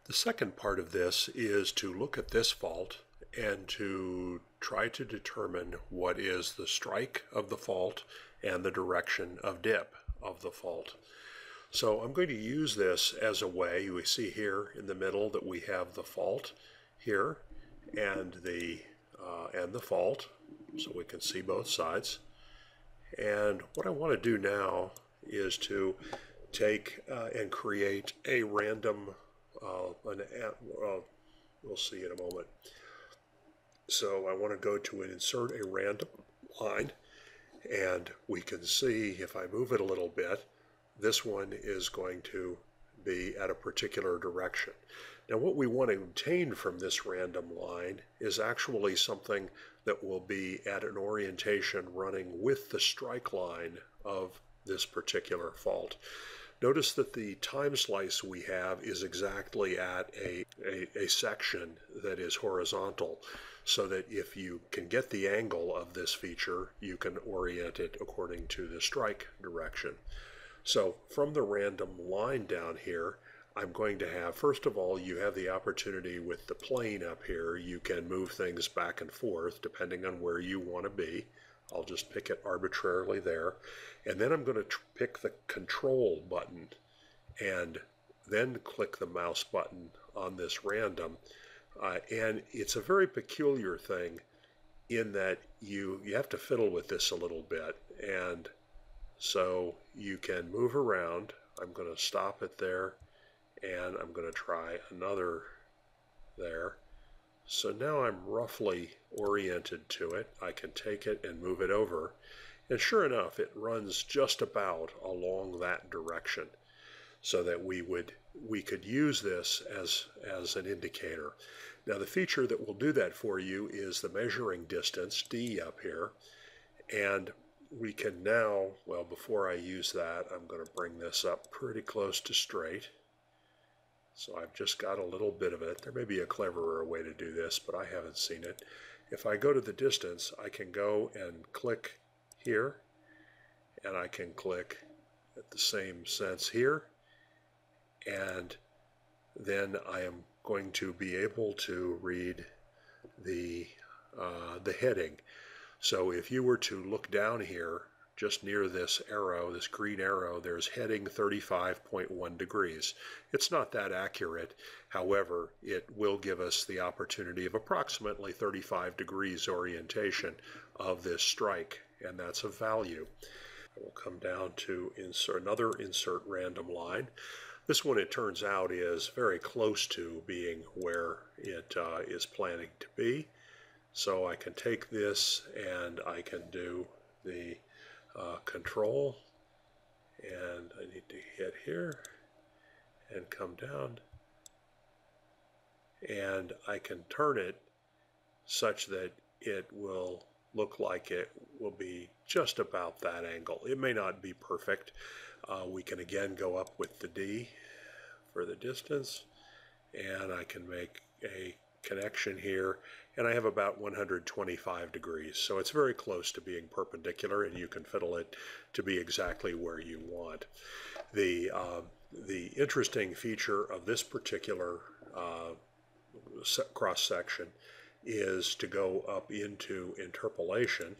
The second part of this is to look at this fault and to try to determine what is the strike of the fault and the direction of dip of the fault. So I'm going to use this as a way. We see here in the middle that we have the fault here and the fault, so we can see both sides. And what I want to do now is to take and create a random we'll see in a moment. So I want to go to insert a random line, and we can see if I move it a little bit, this one is going to be at a particular direction. Now what we want to obtain from this random line is actually something that will be at an orientation running with the strike line of this particular fault. Notice that the time slice we have is exactly at a section that is horizontal, so that if you can get the angle of this feature, you can orient it according to the strike direction. So from the random line down here, I'm going to have, first of all, you have the opportunity with the plane up here. You can move things back and forth depending on where you want to be. I'll just pick it arbitrarily there. And then I'm going to pick the control button and then click the mouse button on this random. And it's a very peculiar thing in that you have to fiddle with this a little bit. And so you can move around. I'm going to stop it there, and I'm going to try another there. So now I'm roughly oriented to it. I can take it and move it over. And sure enough, it runs just about along that direction, so that we could use this as an indicator. Now the feature that will do that for you is the measuring distance, D up here. And we can now, well, before I use that, I'm going to bring this up pretty close to straight. So I've just got a little bit of it. There may be a cleverer way to do this, but I haven't seen it. If I go to the distance, I can go and click here, and I can click at the same sense here, and then I am going to be able to read the heading. So if you were to look down here, just near this arrow, this green arrow, there's heading 35.1 degrees. It's not that accurate. However, it will give us the opportunity of approximately 35 degrees orientation of this strike, and that's a value. We'll come down to insert random line. This one, it turns out, is very close to being where it is planning to be. So I can take this and I can do the control, and I need to hit here and come down, and I can turn it such that it will look like it will be just about that angle. It may not be perfect. We can again go up with the D for the distance, and I can make a connection here, and I have about 125 degrees. So it's very close to being perpendicular, and you can fiddle it to be exactly where you want. The interesting feature of this particular cross-section is to go up into interpolation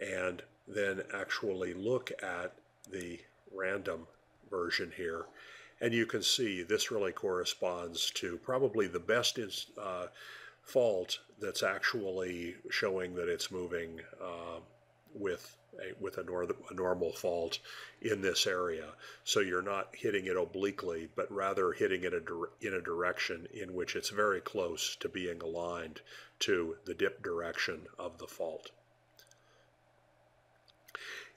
and then actually look at the random version here. And you can see this really corresponds to probably the best fault that's actually showing that it's moving with a normal fault in this area. So you're not hitting it obliquely, but rather hitting it in a direction in which it's very close to being aligned to the dip direction of the fault.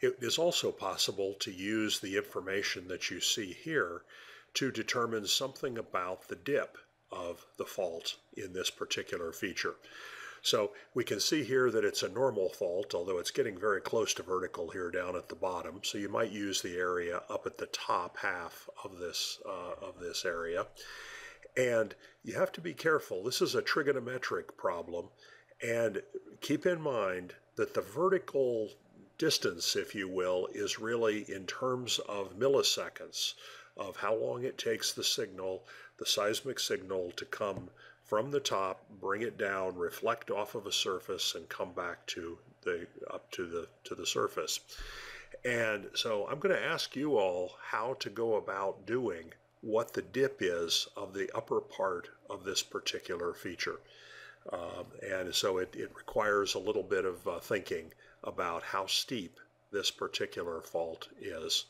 It is also possible to use the information that you see here to determine something about the dip of the fault in this particular feature. So we can see here that it's a normal fault, although it's getting very close to vertical here down at the bottom. So you might use the area up at the top half of this area. And you have to be careful. This is a trigonometric problem, and keep in mind that the vertical distance, if you will, is really in terms of milliseconds. of how long it takes the signal, the seismic signal, to come from the top, bring it down, reflect off of a surface, and come back up to the surface. And so I'm going to ask you all how to go about doing what the dip is of the upper part of this particular feature. And so it requires a little bit of thinking about how steep this particular fault is.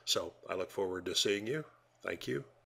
So I look forward to seeing you. Thank you.